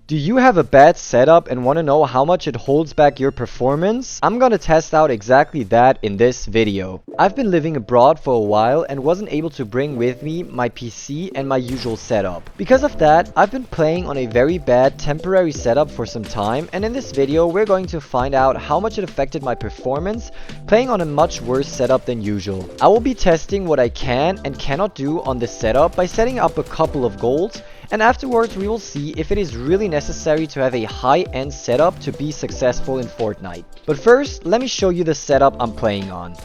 Do you have a bad setup and want to know how much it holds back your performance? I'm gonna test out exactly that in this video. I've been living abroad for a while and wasn't able to bring with me my PC and my usual setup. Because of that, I've been playing on a very bad temporary setup for some time, and in this video we're going to find out how much it affected my performance playing on a much worse setup than usual. I will be testing what I can and cannot do on this setup by setting up a couple of goals, and afterwards we will see if it is really necessary to have a high-end setup to be successful in Fortnite. But first, let me show you the setup I'm playing on.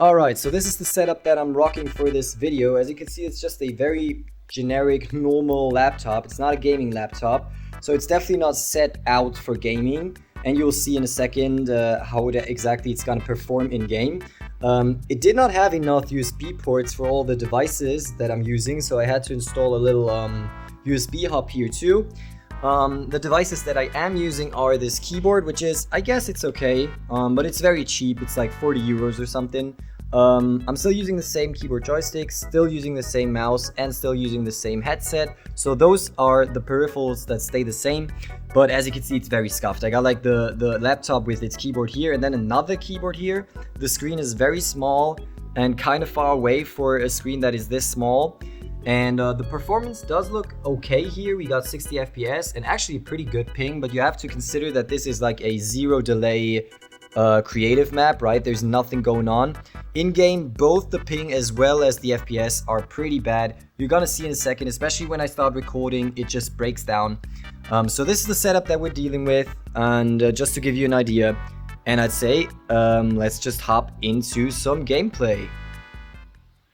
Alright, so this is the setup that I'm rocking for this video. As you can see, it's just a very generic, normal laptop. It's not a gaming laptop, so it's definitely not set out for gaming. And you'll see in a second how exactly it's gonna perform in-game. It did not have enough USB ports for all the devices that I'm using, so I had to install a little USB hub here too. The devices that I am using are this keyboard, which is, I guess it's okay, but it's very cheap. It's like 40 euros or something. I'm still using the same keyboard joystick, still using the same mouse, and still using the same headset. So those are the peripherals that stay the same. But as you can see, it's very scuffed. I got like the laptop with its keyboard here and then another keyboard here. The screen is very small and kind of far away for a screen that is this small. And the performance does look okay here. We got 60 FPS and actually a pretty good ping, but you have to consider that this is like a zero delay creative map, right? There's nothing going on. In-game, both the ping as well as the FPS are pretty bad. You're gonna see in a second, especially when I start recording, it just breaks down. So this is the setup that we're dealing with, and just to give you an idea, and I'd say let's just hop into some gameplay.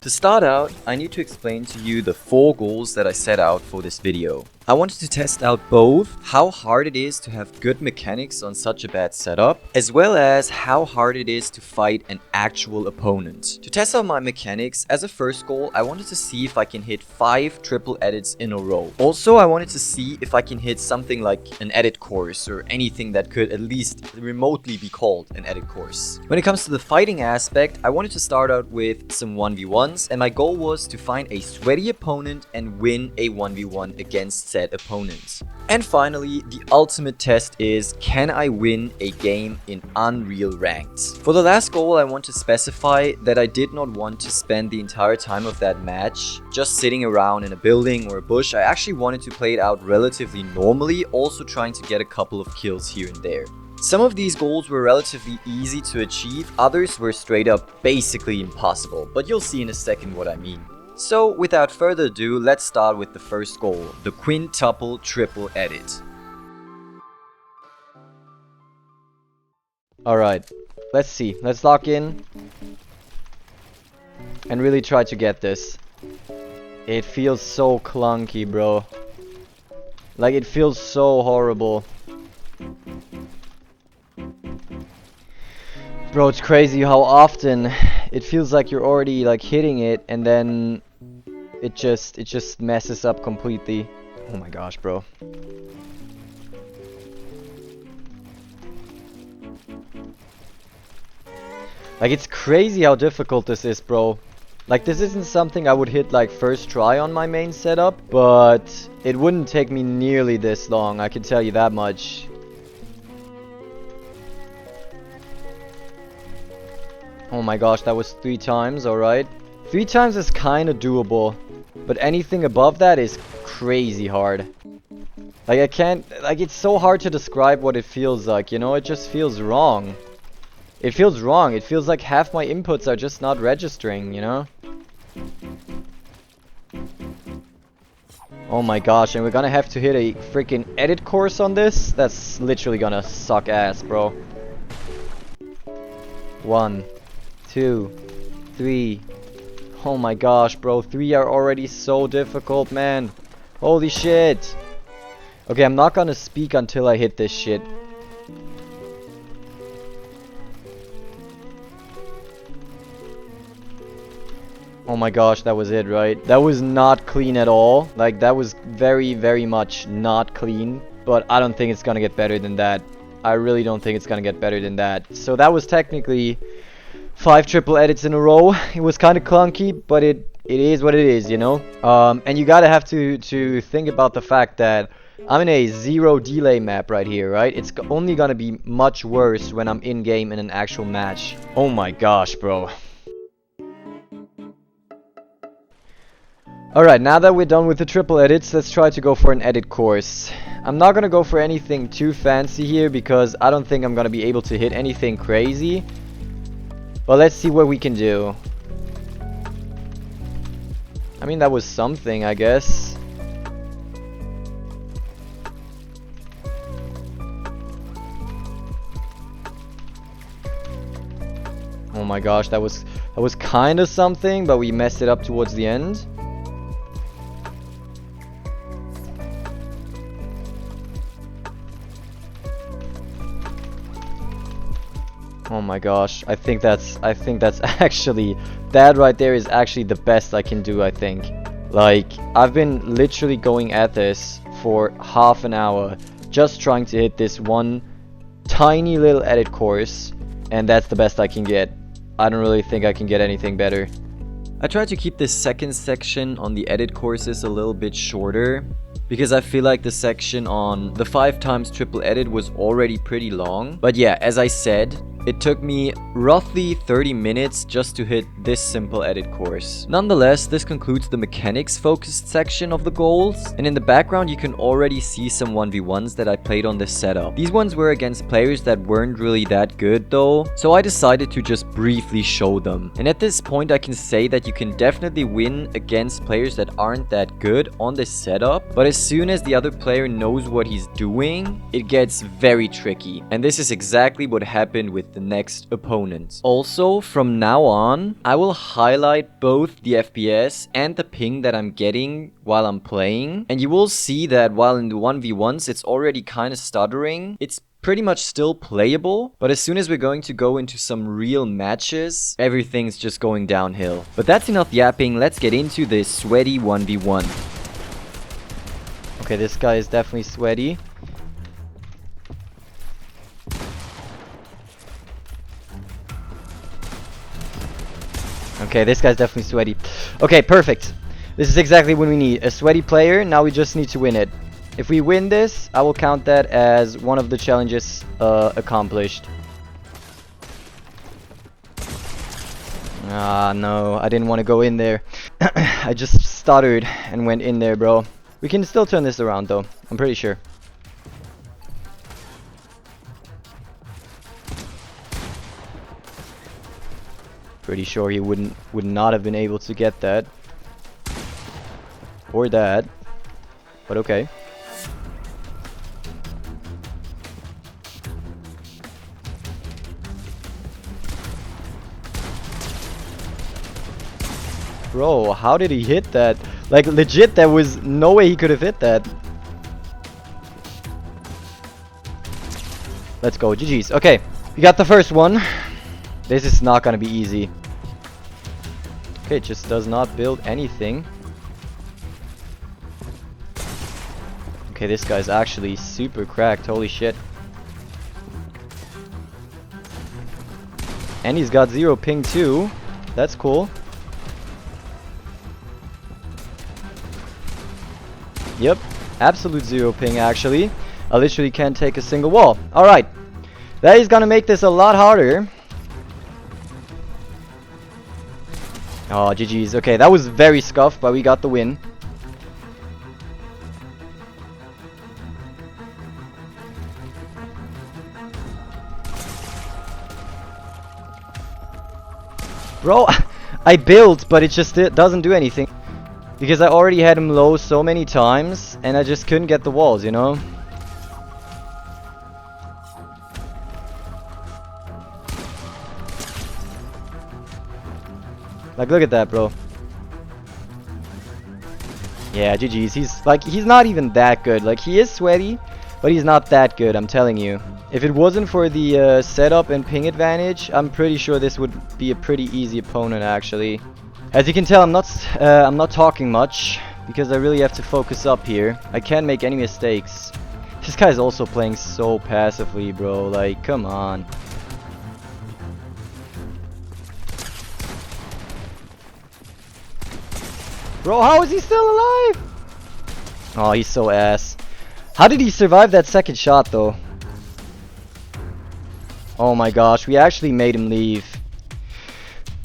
To start out, I need to explain to you the 4 goals that I set out for this video. I wanted to test out both how hard it is to have good mechanics on such a bad setup, as well as how hard it is to fight an actual opponent. To test out my mechanics, as a first goal, I wanted to see if I can hit 5 triple edits in a row. Also, I wanted to see if I can hit something like an edit course or anything that could at least remotely be called an edit course. When it comes to the fighting aspect, I wanted to start out with some 1v1s, and my goal was to find a sweaty opponent and win a 1v1 against said opponent. And finally, the ultimate test is, can I win a game in Unreal Ranked? For the last goal, I want to specify that I did not want to spend the entire time of that match just sitting around in a building or a bush. I actually wanted to play it out relatively normally, also trying to get a couple of kills here and there. Some of these goals were relatively easy to achieve, others were straight up basically impossible, but you'll see in a second what I mean. So without further ado, let's start with the first goal, the quintuple triple edit. Alright, let's see, let's lock in and really try to get this. It feels so clunky, bro. Like, it feels so horrible. Bro, it's crazy how often it feels like you're already like hitting it and then it just messes up completely. Oh my gosh, bro. Like, it's crazy how difficult this is, bro. Like, this isn't something I would hit like first try on my main setup, but it wouldn't take me nearly this long, I can tell you that much. Oh my gosh, that was 3 times, alright. 3 times is kinda doable, but anything above that is crazy hard. Like, I can't, like, it's so hard to describe what it feels like, you know, it just feels wrong. It feels wrong, it feels like half my inputs are just not registering, you know? Oh my gosh, and we're gonna have to hit a freaking edit course on this? That's literally gonna suck ass, bro. 1, 2, 3. Oh my gosh, bro. 3 are already so difficult, man. Holy shit. Okay, I'm not gonna speak until I hit this shit. Oh my gosh, that was it, right? That was not clean at all. Like, that was very, very much not clean. But I don't think it's gonna get better than that. I really don't think it's gonna get better than that. So that was technically 5 triple edits in a row. It was kind of clunky, but it it is what it is, you know? And you gotta have to think about the fact that I'm in a zero delay map right here, right? It's only gonna be much worse when I'm in-game in an actual match. Oh my gosh, bro. Alright, now that we're done with the triple edits, let's try to go for an edit course. I'm not gonna go for anything too fancy here because I don't think I'm gonna be able to hit anything crazy. But let's see what we can do. I mean, that was something, I guess. Oh my gosh, that was kind of something, but we messed it up towards the end. Oh my gosh, I think that's actually, that right there is actually the best I can do, I think. Like, I've been literally going at this for half an hour, just trying to hit this one tiny little edit course, and that's the best I can get. I don't really think I can get anything better. I tried to keep this second section on the edit courses a little bit shorter, because I feel like the section on the 5x triple edit was already pretty long. But yeah, as I said, it took me roughly 30 minutes just to hit this simple edit course. Nonetheless, this concludes the mechanics focused section of the goals, and in the background you can already see some 1v1s that I played on this setup. These ones were against players that weren't really that good though, so I decided to just briefly show them. And at this point I can say that you can definitely win against players that aren't that good on this setup, but as soon as the other player knows what he's doing, it gets very tricky. And this is exactly what happened with the next opponent. Also, from now on, I will highlight both the FPS and the ping that I'm getting while I'm playing. And you will see that while in the 1v1s it's already kind of stuttering, it's pretty much still playable, but as soon as we're going to go into some real matches, everything's just going downhill. But that's enough yapping, let's get into this sweaty 1v1. Okay, this guy is definitely sweaty. Okay, this guy's definitely sweaty. Okay, perfect. This is exactly what we need. A sweaty player. Now we just need to win it. If we win this, I will count that as one of the challenges accomplished. Ah, no. I didn't want to go in there. I just stuttered and went in there, bro. We can still turn this around, though. I'm pretty sure. Pretty sure he would not have been able to get that. Or that. But okay. Bro, how did he hit that? Like, legit, there was no way he could have hit that. Let's go, GG's. Okay, we got the first one. This is not gonna be easy. Okay, it just does not build anything. Okay, this guy's actually super cracked, holy shit. And he's got 0 ping too. That's cool. Yep, absolute 0 ping actually. I literally can't take a single wall. Alright, that is gonna make this a lot harder. Oh, GG's. Okay, that was very scuffed, but we got the win. Bro, I built, but it just doesn't do anything. Because I already had him low so many times, and I just couldn't get the walls, you know? Like, look at that, bro. Yeah, GG's. He's not even that good. Like, he is sweaty, but he's not that good, I'm telling you. If it wasn't for the setup and ping advantage, I'm pretty sure this would be a pretty easy opponent, actually. As you can tell, I'm not talking much, because I really have to focus up here. I can't make any mistakes. This guy's also playing so passively, bro. Like, come on. Bro, how is he still alive? Oh, he's so ass. How did he survive that second shot, though? Oh my gosh, we actually made him leave.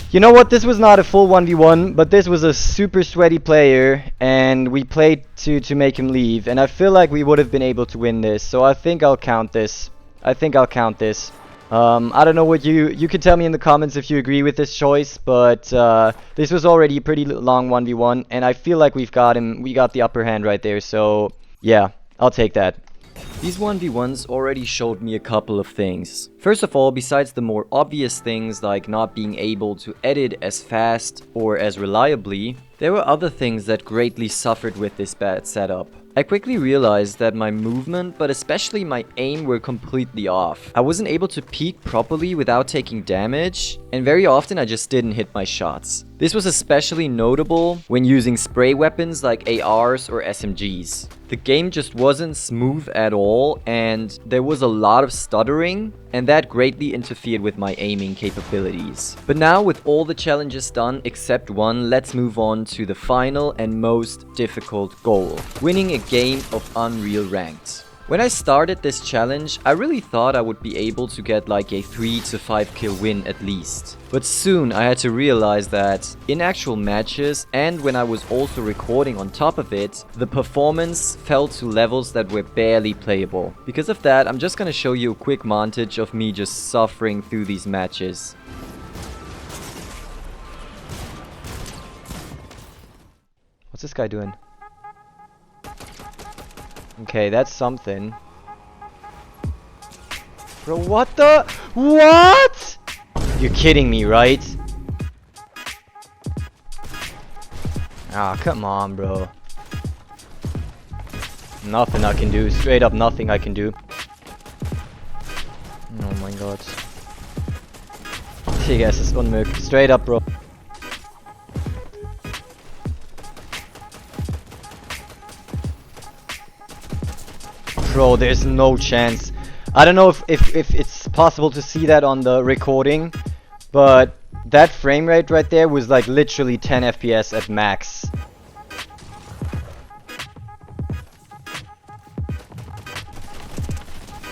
You know what? This was not a full 1v1, but this was a super sweaty player, and we played to make him leave, and I feel like we would have been able to win this, so I think I'll count this. I don't know what you can tell me in the comments if you agree with this choice, but this was already a pretty long 1v1, and I feel like we got the upper hand right there, so yeah, I'll take that. These 1v1s already showed me a couple of things. First of all, besides the more obvious things like not being able to edit as fast or as reliably, there were other things that greatly suffered with this bad setup. I quickly realized that my movement, but especially my aim, were completely off. I wasn't able to peek properly without taking damage, and very often I just didn't hit my shots. This was especially notable when using spray weapons like ARs or SMGs. The game just wasn't smooth at all, and there was a lot of stuttering, and that greatly interfered with my aiming capabilities. But now, with all the challenges done except one, let's move on to the final and most difficult goal: winning a game of Unreal Ranked. When I started this challenge, I really thought I would be able to get like a 3 to 5 kill win at least. But soon I had to realize that in actual matches, and when I was also recording on top of it, the performance fell to levels that were barely playable. Because of that, I'm just gonna show you a quick montage of me just suffering through these matches. What's this guy doing? Okay, that's something. Bro, what the? What? You're kidding me, right? Ah, come on, bro. Nothing I can do. Straight up nothing I can do. Oh my god. Digga, es ist unmöglich. Straight up, bro. Bro, there's no chance. I don't know if it's possible to see that on the recording, but that frame rate right there was like literally 10 FPS at max.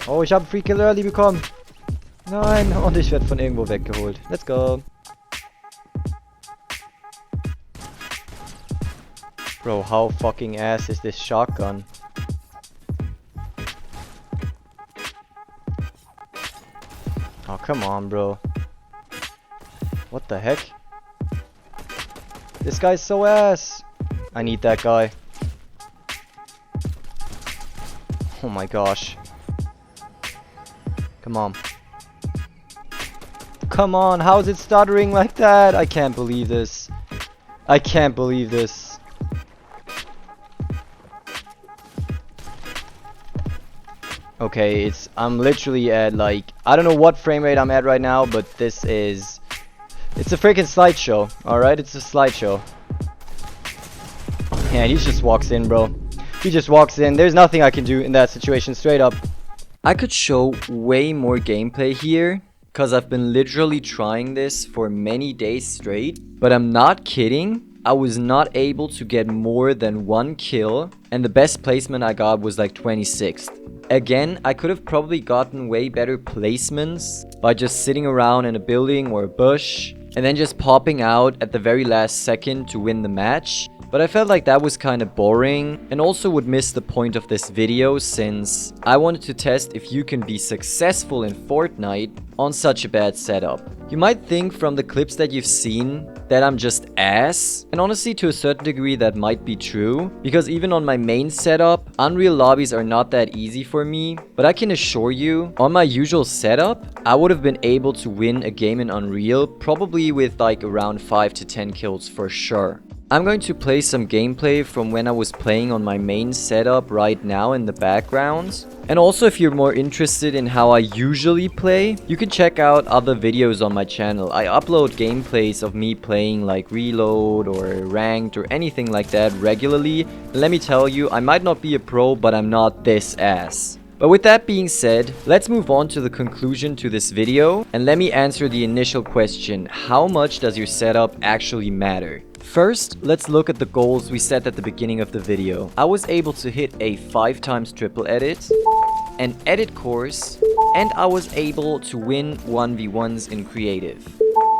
Oh, ich habe Free Kill Early bekommen. Nein, und ich werde von irgendwo weggeholt. Let's go. Bro, how fucking ass is this shotgun? Oh, come on, bro. What the heck? This guy's so ass. I need that guy. Oh my gosh. Come on. Come on, how is it stuttering like that? I can't believe this. I can't believe this. Okay, I'm literally at like, I don't know what frame rate I'm at right now, but it's a freaking slideshow, alright? It's a slideshow. And he just walks in, bro. He just walks in. There's nothing I can do in that situation, straight up. I could show way more gameplay here, because I've been literally trying this for many days straight, but I'm not kidding. I was not able to get more than 1 kill, and the best placement I got was like 26th. Again, I could have probably gotten way better placements by just sitting around in a building or a bush and then just popping out at the very last second to win the match. But I felt like that was kind of boring and also would miss the point of this video, since I wanted to test if you can be successful in Fortnite on such a bad setup. You might think from the clips that you've seen that I'm just ass, and honestly to a certain degree that might be true, because even on my main setup, Unreal lobbies are not that easy for me, but I can assure you, on my usual setup, I would have been able to win a game in Unreal, probably with like around 5 to 10 kills for sure. I'm going to play some gameplay from when I was playing on my main setup right now in the background. And also, if you're more interested in how I usually play, you can check out other videos on my channel. I upload gameplays of me playing like Reload or Ranked or anything like that regularly. And let me tell you, I might not be a pro, but I'm not this ass. But with that being said, let's move on to the conclusion to this video, and let me answer the initial question: how much does your setup actually matter? First, let's look at the goals we set at the beginning of the video. I was able to hit a 5x triple edit, an edit course, and I was able to win 1v1s in creative.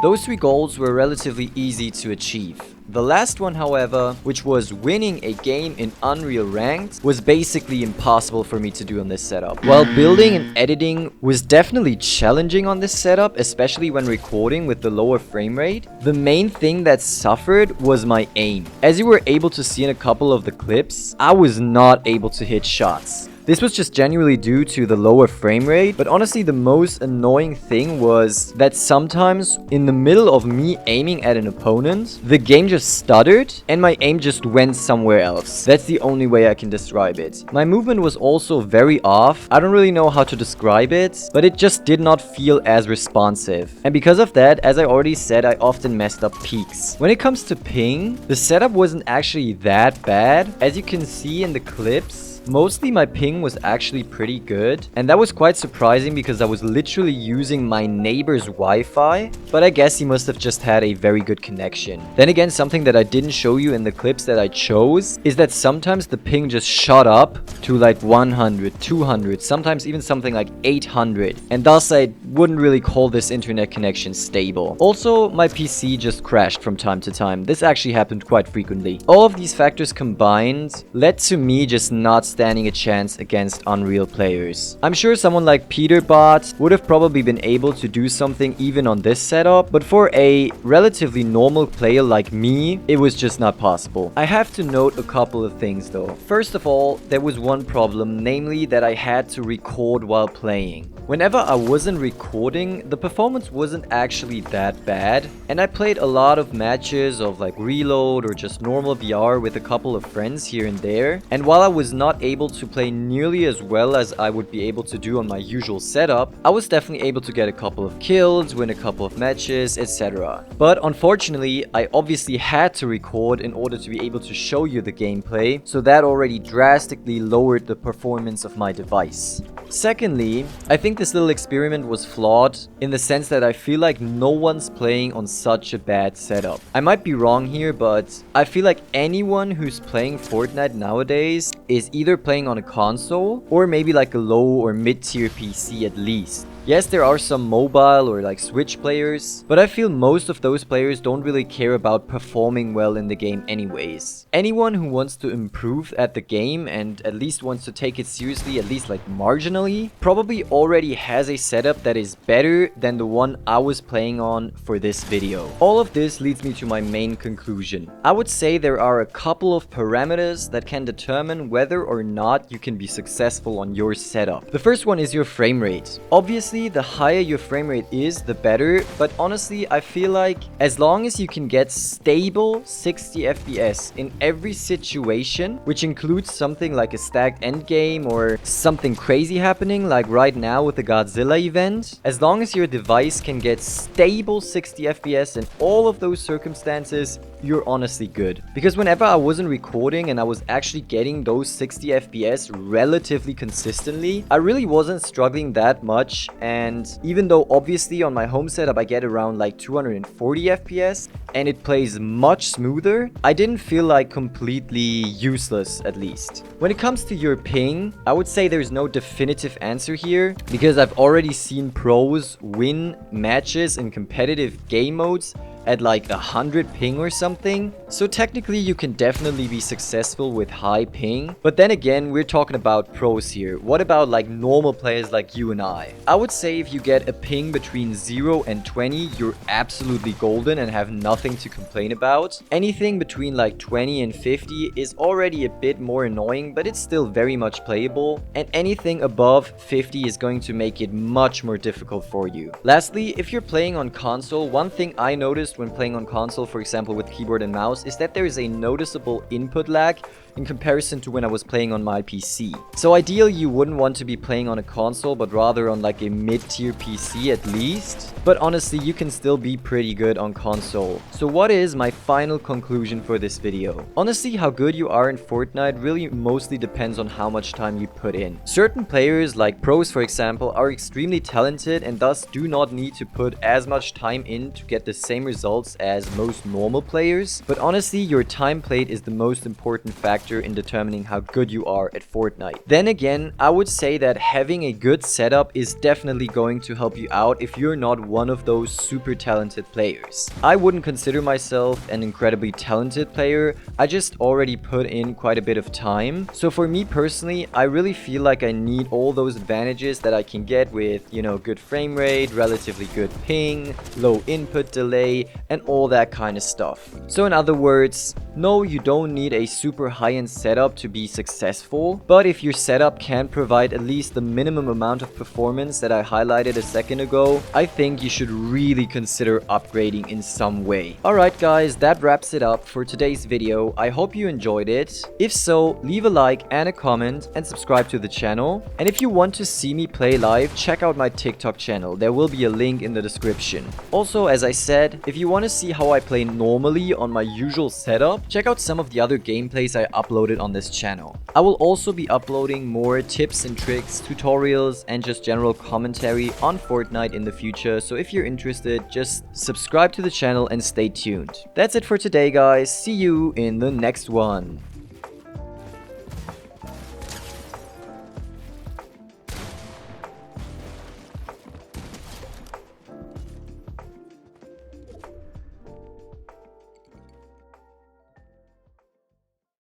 Those 3 goals were relatively easy to achieve. The last one, however, which was winning a game in Unreal Ranked, was basically impossible for me to do on this setup. While building and editing was definitely challenging on this setup, especially when recording with the lower frame rate, the main thing that suffered was my aim. As you were able to see in a couple of the clips, I was not able to hit shots. This was just genuinely due to the lower frame rate, but honestly the most annoying thing was that sometimes in the middle of me aiming at an opponent, the game just stuttered and my aim just went somewhere else. That's the only way I can describe it. My movement was also very off. I don't really know how to describe it, but it just did not feel as responsive. And because of that, as I already said, I often messed up peaks. When it comes to ping, the setup wasn't actually that bad. As you can see in the clips, mostly my ping was actually pretty good, and that was quite surprising because I was literally using my neighbor's Wi-Fi, but I guess he must have just had a very good connection. Then again, something that I didn't show you in the clips that I chose is that sometimes the ping just shot up to like 100, 200, sometimes even something like 800, and thus I wouldn't really call this internet connection stable. Also, my PC just crashed from time to time. This actually happened quite frequently. All of these factors combined led to me just not standing a chance against Unreal players. I'm sure someone like Peterbot would have probably been able to do something even on this setup, but for a relatively normal player like me, it was just not possible. I have to note a couple of things though. First of all, there was one problem, namely that I had to record while playing. Whenever I wasn't recording, the performance wasn't actually that bad, and I played a lot of matches of like Reload or just normal VR with a couple of friends here and there, and while I was not able to play nearly as well as I would be able to do on my usual setup, I was definitely able to get a couple of kills, win a couple of matches, etc. But unfortunately, I obviously had to record in order to be able to show you the gameplay, so that already drastically lowered the performance of my device. Secondly, I think this little experiment was flawed in the sense that I feel like no one's playing on such a bad setup. I might be wrong here, but I feel like anyone who's playing Fortnite nowadays is either playing on a console or maybe like a low or mid-tier PC at least. Yes, there are some mobile or like Switch players, but I feel most of those players don't really care about performing well in the game anyways. Anyone who wants to improve at the game and at least wants to take it seriously, at least like marginally, probably already has a setup that is better than the one I was playing on for this video. All of this leads me to my main conclusion. I would say there are a couple of parameters that can determine whether or not you can be successful on your setup. The first one is your frame rate. Obviously, the higher your frame rate is, the better, but honestly, I feel like as long as you can get stable 60 FPS in every situation, which includes something like a stacked endgame or something crazy happening like right now with the Godzilla event, as long as your device can get stable 60 FPS in all of those circumstances, you're honestly good. Because whenever I wasn't recording and I was actually getting those 60 FPS relatively consistently, I really wasn't struggling that much. And even though obviously on my home setup I get around like 240 FPS and it plays much smoother, I didn't feel like completely useless at least. When it comes to your ping, I would say there's no definitive answer here because I've already seen pros win matches in competitive game modes at like 100 ping or something. So technically you can definitely be successful with high ping, but then again, we're talking about pros here. What about like normal players like you and I? I would say if you get a ping between 0 and 20, you're absolutely golden and have nothing to complain about. Anything between like 20 and 50 is already a bit more annoying, but it's still very much playable, and anything above 50 is going to make it much more difficult for you. Lastly, if you're playing on console, one thing I noticed when playing on console, for example with keyboard and mouse, is that there is a noticeable input lag in comparison to when I was playing on my PC. So ideally you wouldn't want to be playing on a console, but rather on like a mid-tier PC at least. But honestly, you can still be pretty good on console. So what is my final conclusion for this video? Honestly, how good you are in Fortnite really mostly depends on how much time you put in. Certain players, like pros for example, are extremely talented and thus do not need to put as much time in to get the same results as most normal players. But honestly, your time played is the most important factor in determining how good you are at Fortnite. Then again, I would say that having a good setup is definitely going to help you out if you're not one of those super talented players. I wouldn't consider myself an incredibly talented player, I just already put in quite a bit of time. So for me personally, I really feel like I need all those advantages that I can get with, you know, good frame rate, relatively good ping, low input delay, and all that kind of stuff. So in other words, no, you don't need a super high-end setup to be successful, but if your setup can provide at least the minimum amount of performance that I highlighted a second ago, I think you should really consider upgrading in some way. Alright guys, that wraps it up for today's video. I hope you enjoyed it. If so, leave a like and a comment and subscribe to the channel. And if you want to see me play live, check out my TikTok channel. There will be a link in the description. Also, as I said, if you want to see how I play normally on my usual setup, check out some of the other gameplays I uploaded on this channel. I will also be uploading more tips and tricks, tutorials, and just general commentary on Fortnite in the future, so if you're interested, just subscribe to the channel and stay tuned. That's it for today guys, see you in the next one.